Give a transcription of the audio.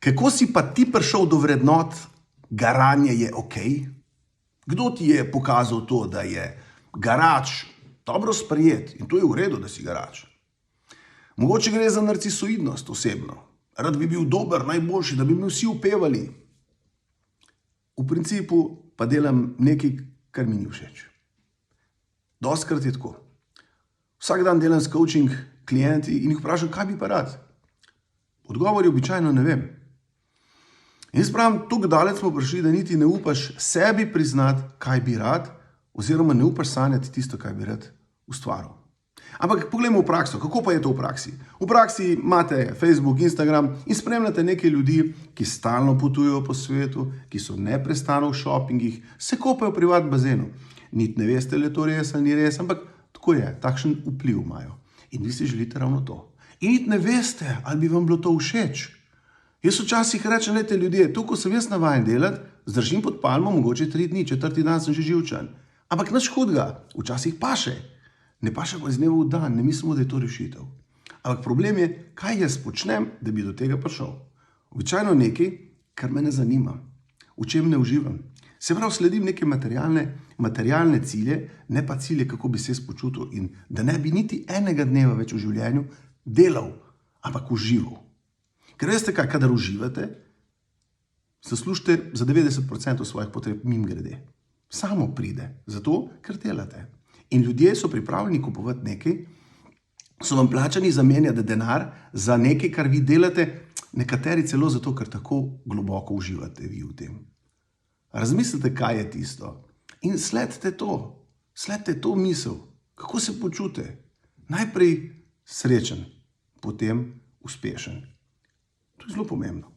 Kako si pa ti prišel do vrednot, garanje je ok? Kdo ti je pokazal to, da je garač dobro sprejet in to je v redu, da si garač? Mogoče gre za narcisoidnost osebno. Rad bi bil dober, najboljši, da bi me vsi upevali. V principu pa delam nekaj, kar mi ni všeč. Dostikrat je tako. Vsak dan delam s coaching klienti in jih vprašam, kaj bi pa rad. Odgovor je običajno ne vem. In jaz pravim, tako daleč smo prišli, da niti ne upaš sebi priznati, kaj bi rad, oziroma ne upaš sanjati tisto, kaj bi rad ustvaril. Ampak poglejmo v prakso. Kako pa je to v praksi? V praksi imate Facebook, Instagram in spremljate nekaj ljudi, ki stalno potujejo po svetu, ki so neprestano v šopingih, se kopajo v privat bazenu. Niti ne veste, ali je to res ali ni res, ampak tako je, takšen vpliv imajo. In vi si želite ravno to. In niti ne veste, ali bi vam bilo to všeč. Jaz včasih rečem, lejte ljudje, to, ko sem jaz navajen delati, zdržim pod palmo mogoče 3 dni, 4. dan sem že živčen. Ampak nič hudega, včasih paše. Ne paše pa iz dneva v dan, ne mislimo, da je to rešitev. Ampak problem je, kaj jaz počnem, da bi do tega prišel. Običajno nekaj, kar me ne zanima, v čem ne uživam. Se pravi, sledim neke materialne cilje, ne pa cilje, kako bi se jaz počutil in da ne bi niti enega dneva več v življenju delal, ampak užival. Ker veste kaj, kadar uživate, zaslužite za 90% svojih potreb mimogrede. Samo pride, zato ker delate. In ljudje so pripravljeni kupovati nekaj, so vam plačani zamenjati denar za nekaj, kar vi delate, nekateri celo zato, ker tako globoko uživate vi v tem. Razmislite, kaj je tisto in sledite to misel, kako se počutite. Najprej srečen, potem uspešen. To je zelo pomembno.